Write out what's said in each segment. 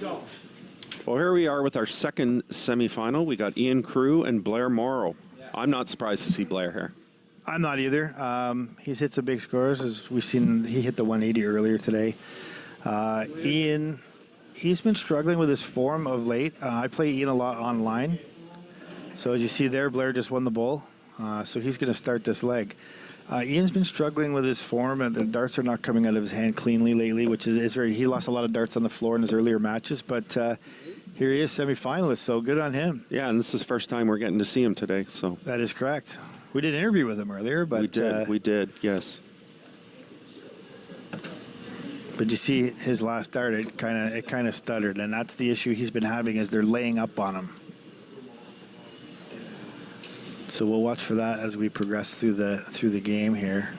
Well, here we are with our second semifinal. We got Ian Crewe and Blair Morrow. I'm not surprised to see Blair here. I'm not either. He's hit some big scores. As we've seen, he hit the 180 earlier today. Ian, he's been struggling with his form of late. I play Ian a lot online. So as you see there, Blair just won the bowl. So he's going to start this leg. Ian's been struggling with his form, and the darts are not coming out of his hand cleanly lately, which is very. He lost a lot of darts on the floor in his earlier matches, but here he is, semifinalist. So good on him. Yeah, and this is the first time we're getting to see him today. So that is correct. We did an interview with him earlier, but we did, yes. But you see his last dart, it kind of stuttered, and that's the issue he's been having, is they're laying up on him. So we'll watch for that as we progress through the game here.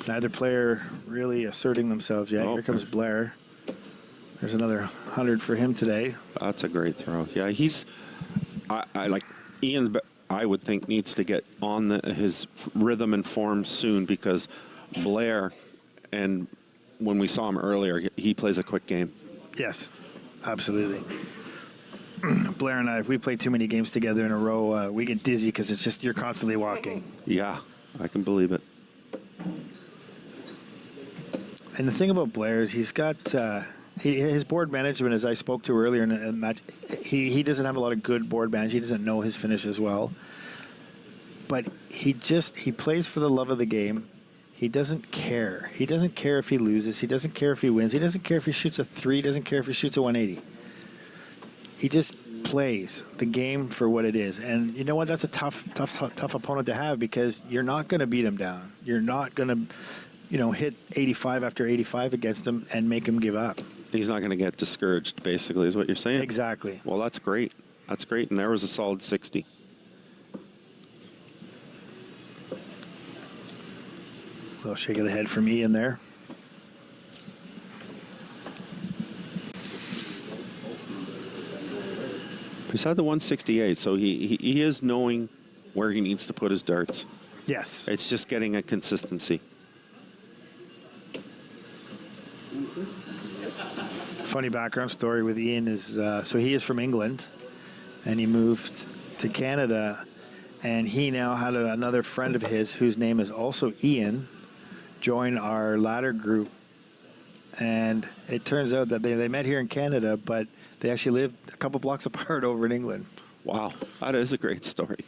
Neither player really asserting themselves yet. Here comes Blair. There's another 100 for him today. That's a great throw. Yeah, I like Ian. I would think needs to get on his rhythm and form soon, because Blair, and when we saw him earlier, he plays a quick game. Yes, absolutely. Blair and I, if we play too many games together in a row, we get dizzy because it's just you're constantly walking. Yeah, I can believe it. And the thing about Blair is he's got his board management, as I spoke to earlier in the match, he doesn't have a lot of good board management. He doesn't know his finish as well. But he plays for the love of the game. He doesn't care. He doesn't care if he loses. He doesn't care if he wins. He doesn't care if he shoots a 3. He doesn't care if he shoots a 180. He just plays the game for what it is. And you know what? That's a tough opponent to have, because you're not going to beat him down. You're not going to, hit 85 after 85 against him and make him give up. He's not going to get discouraged, basically, is what you're saying? Exactly. Well, that's great. That's great. And there was a solid 60. A little shake of the head from Ian there. He's had the 168, so he is knowing where he needs to put his darts. Yes. It's just getting a consistency. Funny background story with Ian is, so he is from England, and he moved to Canada, and he now had another friend of his whose name is also Ian join our ladder group. And it turns out that they met here in Canada, but they actually lived a couple blocks apart over in England. Wow, that is a great story.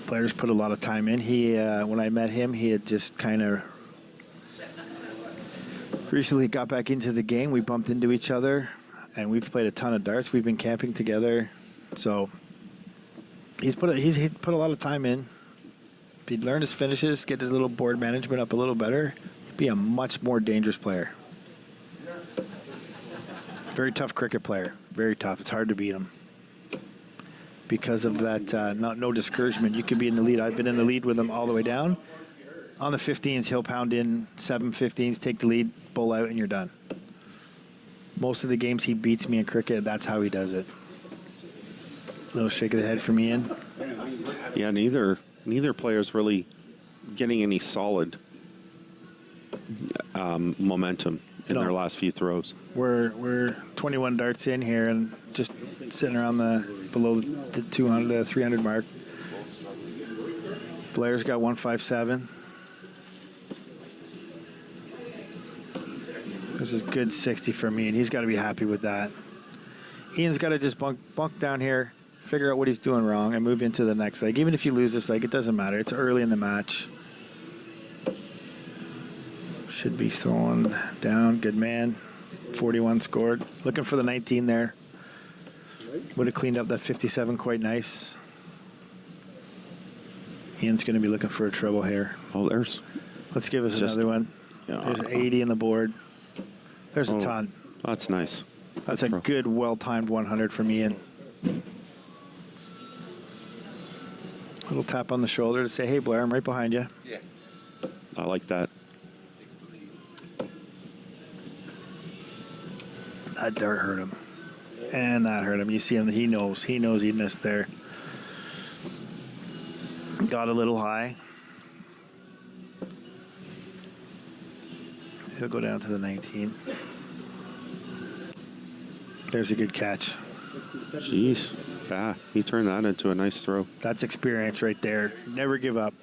Blair's put a lot of time in. He, when I met him, he had just kind of recently got back into the game. We bumped into each other, and we've played a ton of darts. We've been camping together, so he's put a lot of time in. If he'd learn his finishes, get his little board management up a little better, he'd be a much more dangerous player. Very tough cricket player. Very tough. It's hard to beat him. Because of that, no discouragement. You could be in the lead. I've been in the lead with him all the way down. On the 15s, he'll pound in 7 15s, take the lead, bowl out, and you're done. Most of the games he beats me in cricket, that's how he does it. Little shake of the head from Ian. Yeah, neither player's really getting any solid momentum in their last few throws. We're 21 darts in here and just sitting around below the 200, 300 mark. Blair's got 157. This is good 60 for me, and he's got to be happy with that. Ian's got to just bunk down here, figure out what he's doing wrong, and move into the next leg. Even if you lose this leg, it doesn't matter. It's early in the match. Should be throwing down. Good man. 41 scored. Looking for the 19 there. Would have cleaned up that 57 quite nice. Ian's going to be looking for a treble here. Oh, Let's give us another one. Yeah. There's 80 in the board. There's a ton. That's nice. That's a good, well-timed 100 from Ian. Little tap on the shoulder to say, hey, Blair, I'm right behind you. Yeah. I like that. That dart hurt him. And that hurt him. You see him, he knows he missed there. Got a little high. He'll go down to the 19. There's a good catch. Jeez. Yeah, he turned that into a nice throw. That's experience right there. Never give up.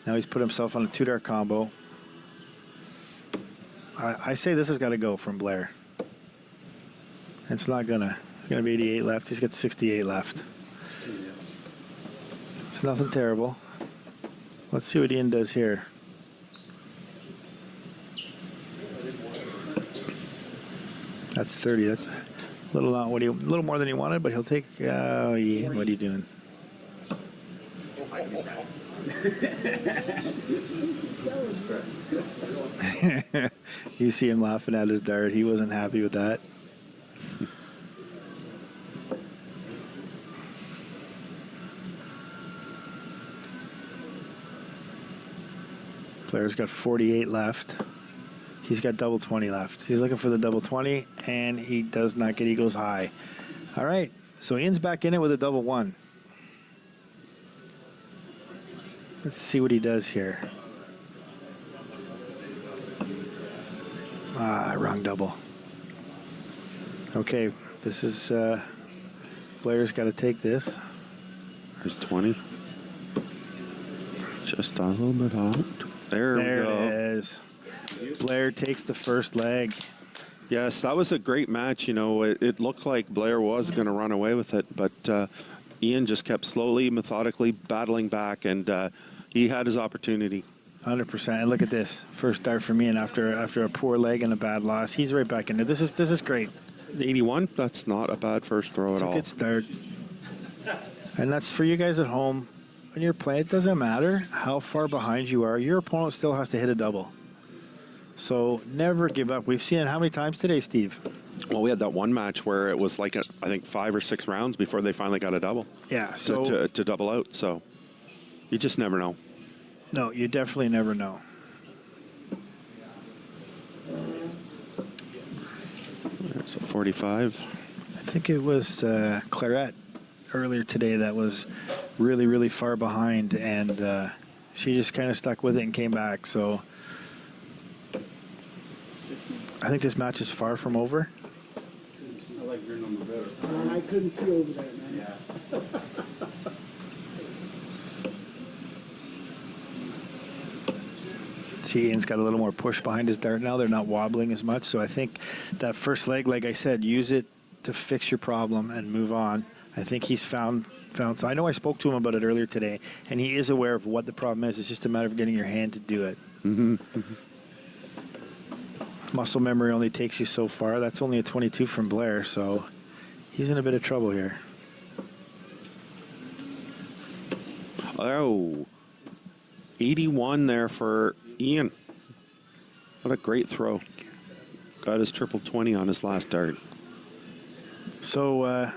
Now he's put himself on a 2-dart combo. I say this has got to go from Blair. It's not gonna. It's gonna be 88 left. He's got 68 left. It's nothing terrible. Let's see what Ian does here. That's 30. That's a little not what he, a little more than he wanted, but he'll take. Oh, Ian, what are you doing? You see him laughing at his dart. He wasn't happy with that. Blair's got 48 left. He's got double 20 left. He's looking for the double 20, and he does not get. He goes high. All right. So Ian's back in it with a double 1. Let's see what he does here. Wrong double. Okay, this is Blair's got to take this. There's 20. Just a little bit out. There we go. It is. Blair takes the first leg. Yes, that was a great match. You know, it looked like Blair was going to run away with it, but Ian just kept slowly, methodically battling back, and he had his opportunity. 100%. And look at this. First dart for Ian after a poor leg and a bad loss. He's right back in it. This is great. 81, that's not a bad first throw at all. It's a good start. And that's for you guys at home. When you're playing, it doesn't matter how far behind you are. Your opponent still has to hit a double. So never give up. We've seen it how many times today, Steve? Well, we had that one match where it was like, I think 5 or 6 rounds before they finally got a double. Yeah. So to double out. So you just never know. No, you definitely never know. So 45. I think it was Claret earlier today that was really, really far behind, and she just kind of stuck with it and came back. So I think this match is far from over. I like your number better. I couldn't see over there, man. Yeah. See, Ian's got a little more push behind his dart now. They're not wobbling as much. So I think that first leg, like I said, use it to fix your problem and move on. I think he's found. So I know I spoke to him about it earlier today, and he is aware of what the problem is. It's just a matter of getting your hand to do it. Mm-hmm. Mm-hmm. Muscle memory only takes you so far. That's only a 22 from Blair, so he's in a bit of trouble here. Oh, 81 there for Ian. What a great throw. Got his triple 20 on his last dart. So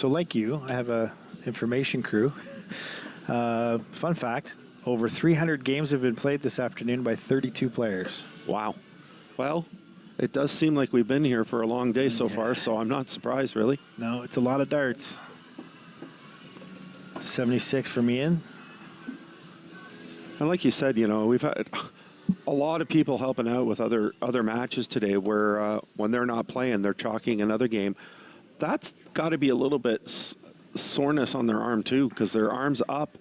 like you, I have a information crew. Fun fact, over 300 games have been played this afternoon by 32 players. Wow. Well, it does seem like we've been here for a long day so far, so I'm not surprised, really. No, it's a lot of darts. 76 from Ian. And like you said, you know, we've had a lot of people helping out with other matches today where when they're not playing, they're chalking another game. That's got to be a little bit soreness on their arm, too, because their arm's up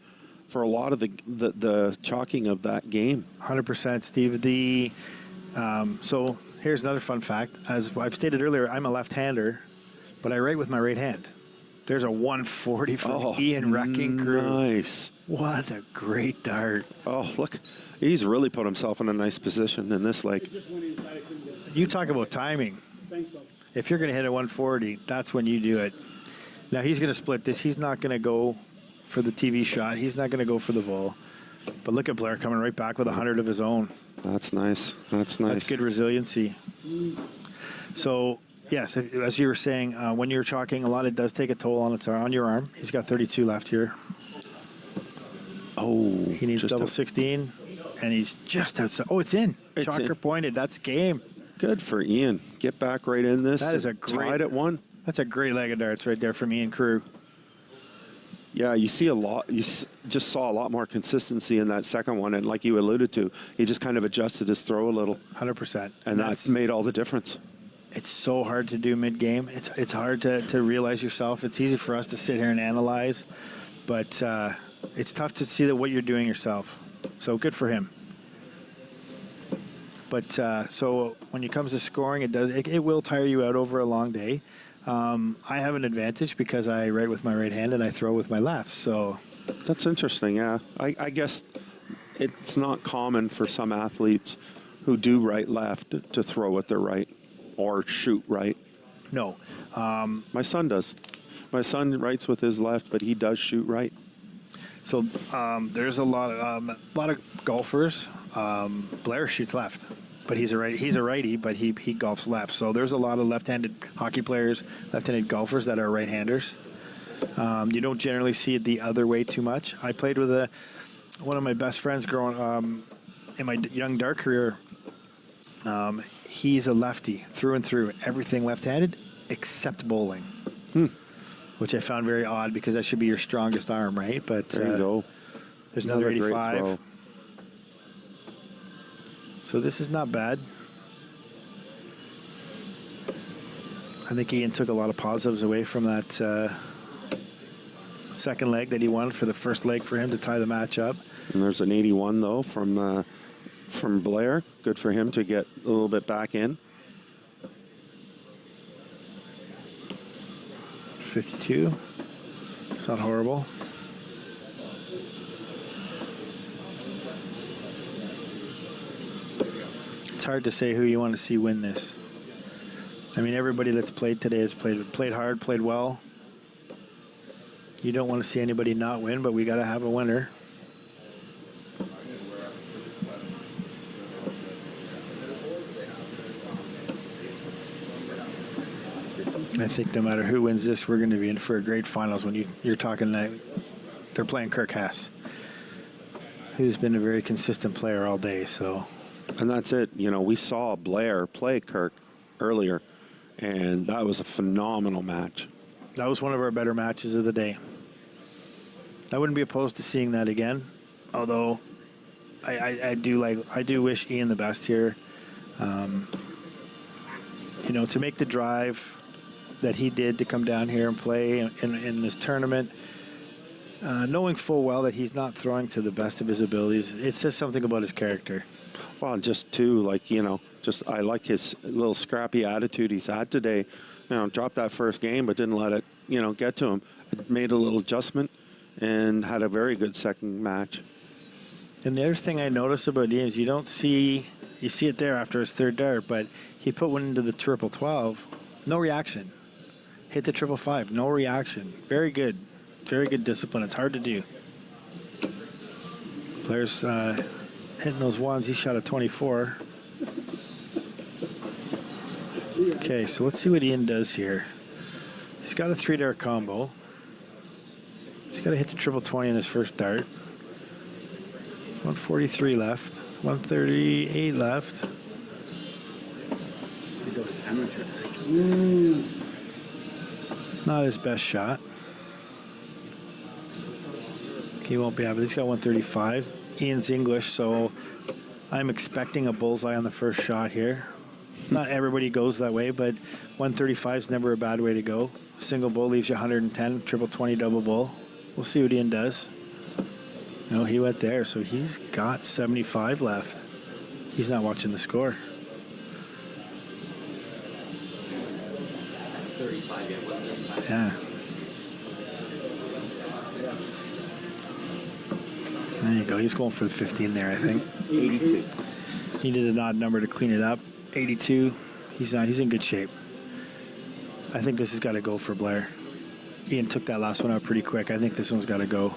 for a lot of the chalking of that game. 100%, Steve. So here's another fun fact. As I've stated earlier, I'm a left-hander, but I write with my right hand. There's a 140 from Ian Wrecking Crew. Nice. What a great dart. Oh, look. He's really put himself in a nice position in this leg. You talk about timing. If you're going to hit a 140, that's when you do it. Now, he's going to split this. He's not going to go for the TV shot. He's not going to go for the ball. But look at Blair coming right back with 100 of his own. That's nice. That's nice. That's good resiliency. So, yes, as you were saying, when you're chalking, a lot it does take a toll on your arm. He's got 32 left here. Oh, he needs double 16, and he's just outside. Oh, it's in. Chalker pointed. That's game. Good for Ian. Get back right in this. That is a great. Tied at 1. That's a great leg of darts right there from Ian Crewe. Yeah, you see a lot. Just saw a lot more consistency in that second one, and like you alluded to, he just kind of adjusted his throw a little, 100%. and that's made all the difference. It's so hard to do mid-game. It's hard to realize yourself. It's easy for us to sit here and analyze, but it's tough to see that what you're doing yourself. So good for him. But so when it comes to scoring, it will tire you out over a long day. I have an advantage because I write with my right hand and I throw with my left. So That's interesting. Yeah, I guess it's not common for some athletes who do right left to throw with their right or shoot right. no, My son does. My son writes with his left, but he does shoot right. so there's a lot of golfers. Blair shoots left, but he's a righty, but he golfs left. So there's a lot of left-handed hockey players, left-handed golfers that are right-handers. You don't generally see it the other way too much. I played with one of my best friends growing in my young dark career. He's a lefty through and through, everything left-handed except bowling, which I found very odd because that should be your strongest arm, right? But There you go. there's another Great 85. throw. So this is not bad. I think Ian took a lot of positives away from that second leg that he won for the first leg for him to tie the match up. And there's an 81 though from Blair. Good for him to get a little bit back in. 52. It's not horrible. It's hard to say who you want to see win this. I mean, everybody that's played today has played hard, played well. You don't want to see anybody not win, but we got to have a winner. I think no matter who wins this, we're going to be in for a great finals when you're talking that they're playing Kirk Hess, who's been a very consistent player all day. So, And that's it. You know, we saw Blair play Kirk earlier, and that was a phenomenal match. that was one of our better matches of the day. I wouldn't be opposed to seeing that again, although I do wish Ian the best here. You know, to make the drive that he did to come down here and play in this tournament, knowing full well that he's not throwing to the best of his abilities, it says something about his character. Well, just too, like, you know, just I like his little scrappy attitude he's had today. You know, dropped that first game, but didn't let it, you know, get to him. Made a little adjustment and had a very good second match. And the other thing I notice about Ian is you see it there after his third dart, but he put one into the triple 12, no reaction. Hit the triple 5, no reaction. Very good discipline. It's hard to do. Blair's hitting those ones. He shot a 24. Okay, so let's see what Ian does here. He's got a 3-dart combo. He's got to hit the triple 20 in his first dart. 143 left. 138 left. Not his best shot. He won't be happy. He's got 135. Ian's English, so I'm expecting a bullseye on the first shot here. Not everybody goes that way, but 135 is never a bad way to go. Single bull leaves you 110, triple 20, double bull. We'll see what Ian does. No, he went there, so he's got 75 left. He's not watching the score. 35. Yeah. There you go. He's going for the 15 there, I think. 82. He did an odd number to clean it up. 82. He's in good shape. I think this has got to go for Blair. Ian took that last one out pretty quick. I think this one's got to go.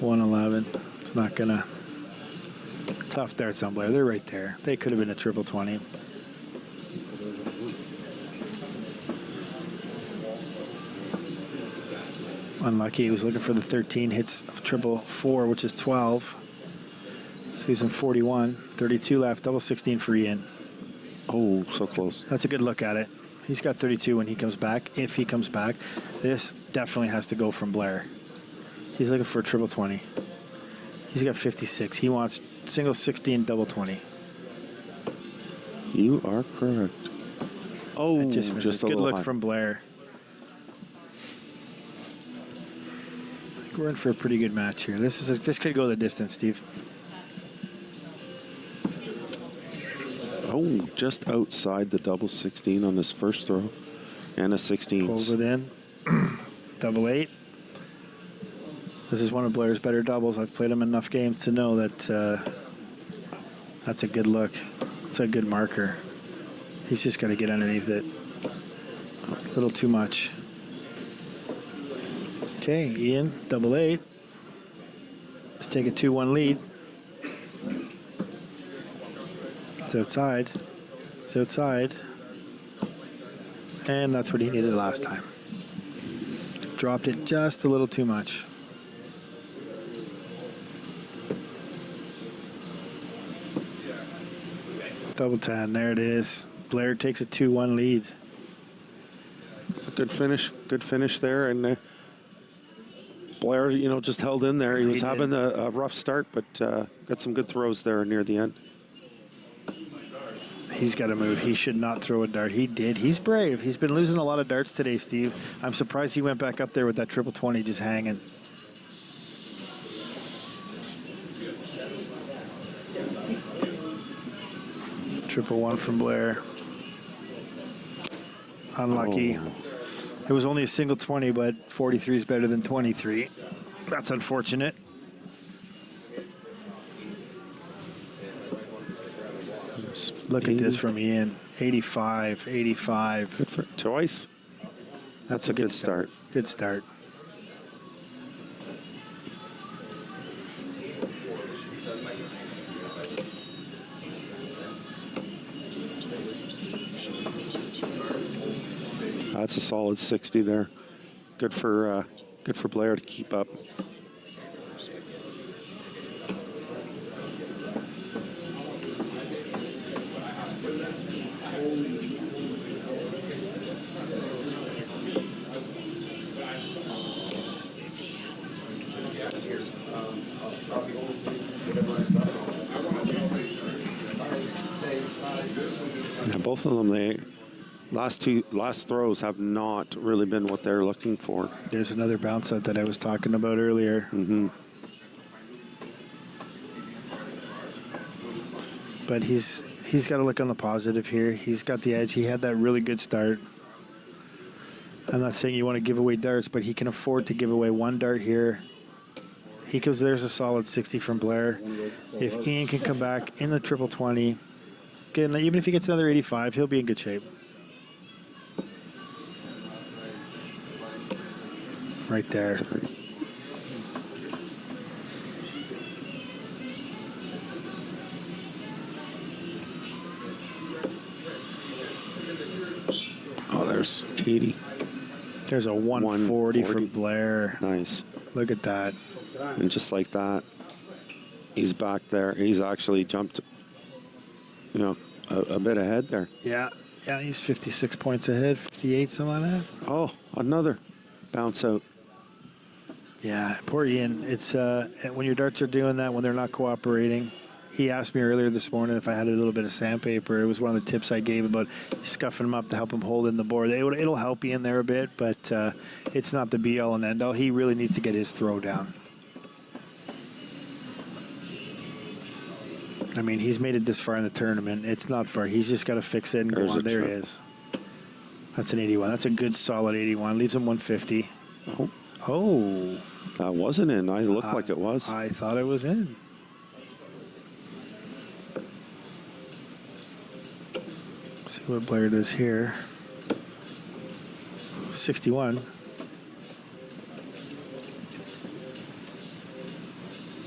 111. It's not going to... Tough darts on Blair. They're right there. They could have been a triple 20. Unlucky. He was looking for the 13. Hits triple 4, which is 12. So he's in 41. 32 left. Double 16 for Ian. Oh, so close. That's a good look at it. He's got 32 when he comes back, if he comes back. This definitely has to go from Blair. He's looking for a triple 20. He's got 56. He wants single 60 and double 20. You are correct. Oh, Just just a good little look high. from Blair. We're in for a pretty good match here. This could go the distance, Steve. Oh, just outside the double 16 on his first throw. And a 16. Pulls it in. Double 8. This is one of Blair's better doubles. I've played him enough games to know that that's a good look. It's a good marker. He's just got to get underneath it. A little too much. Okay, Ian, double 8. To take a 2-1 lead. It's outside. It's outside. And that's what he needed last time. Dropped it just a little too much. Double 10. There it is. Blair takes a 2-1 lead. It's a good finish. Good finish there. And Blair, just held in there. He was having a rough start, but got some good throws there near the end. He's got to move. He should not throw a dart. He did. He's brave. He's been losing a lot of darts today, Steve. I'm surprised he went back up there with that triple 20 just hanging. Triple 1 from Blair. Unlucky. Oh. It was only a single 20, but 43 is better than 23. That's unfortunate. Look at this from Ian. 85, 85. Good for twice. That's a good start. Good start. That's a solid 60 there. Good for Blair to keep up. Yeah, both of them, last throws have not really been what they're looking for. There's another bounce out that I was talking about earlier. Mm-hmm. But he's got to look on the positive here. He's got the edge. He had that really good start. I'm not saying you want to give away darts, but he can afford to give away one dart here. There's a solid 60 from Blair. If Ian can come back in the triple 20, again, even if he gets another 85, he'll be in good shape. Right there. Oh, there's 80. There's a 140 for Blair. Nice. Look at that. And just like that, he's back there. He's actually jumped, a bit ahead there. Yeah, he's 56 points ahead, 58, something like that. Oh, another bounce out. Yeah, poor Ian. It's when your darts are doing that, when they're not cooperating. He asked me earlier this morning if I had a little bit of sandpaper. It was one of the tips I gave about scuffing them up to help him hold in the board. It'll help Ian there a bit, but it's not the be-all and end-all. He really needs to get his throw down. I mean, he's made it this far in the tournament. It's not far. He's just got to fix it and go on. There it is. That's an 81. That's a good, solid 81. Leaves him 150. Oh. That wasn't in. I looked like it was. I thought it was in. See what Blair does here. 61.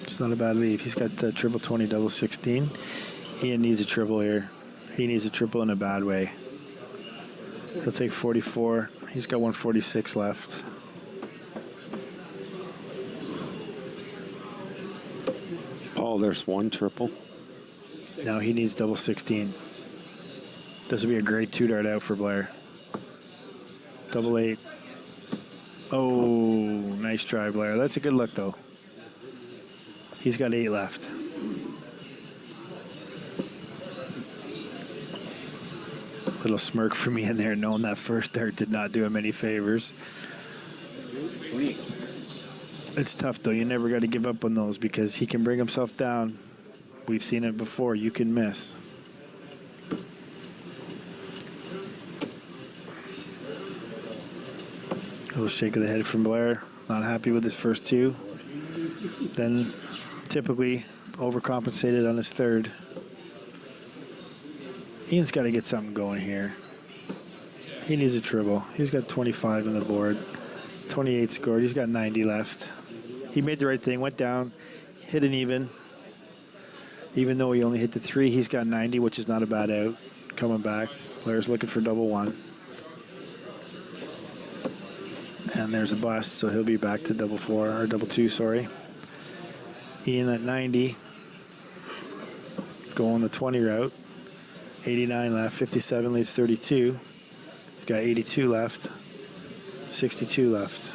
It's not a bad leave. He's got the triple 20, double 16. Ian needs a triple here. He needs a triple in a bad way. He'll take 44. He's got 146 left. Oh, there's one triple. Now he needs double 16. This would be a great 2-dart out for Blair. Double 8. Oh, nice try, Blair. That's a good look, though. He's got 8 left. Little smirk for me in there, knowing that first dart did not do him any favors. It's tough, though. You never got to give up on those because he can bring himself down. We've seen it before. You can miss. A little shake of the head from Blair. Not happy with his first 2. Then typically overcompensated on his third. Ian's got to get something going here. He needs a triple. He's got 25 on the board. 28 scored. He's got 90 left. He made the right thing. Went down. Hit an even. Even though he only hit the 3, he's got 90, which is not a bad out. Coming back. Blair's looking for double 1. And there's a bust, so he'll be back to double 4, or double 2, sorry. Ian at 90. Going the 20 route. 89 left. 57 leaves 32. He's got 82 left. 62 left.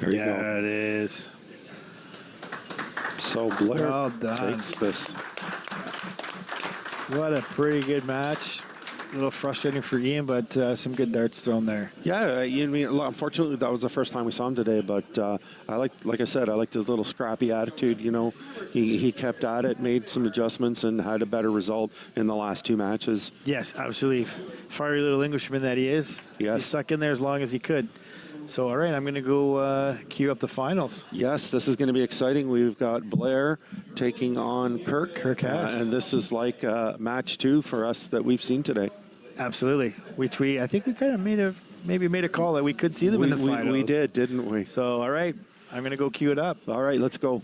There you go. Yeah, it is. So Blair Well done. takes this. What a pretty good match. A little frustrating for Ian, but some good darts thrown there. Yeah, I mean, unfortunately, that was the first time we saw him today. But like I said, I liked his little scrappy attitude. You know, he kept at it, made some adjustments, and had a better result in the last 2 matches. Yes, absolutely. Fiery little Englishman that he is. Yes. He stuck in there as long as he could. So, all right, I'm going to go queue up the finals. Yes, this is going to be exciting. We've got Blair taking on Kirk. Kirk Haas. And this is like match 2 for us that we've seen today. Absolutely. Which I think we kind of maybe made a call that we could see them in the finals. We did, didn't we? So, all right, I'm going to go queue it up. All right, let's go.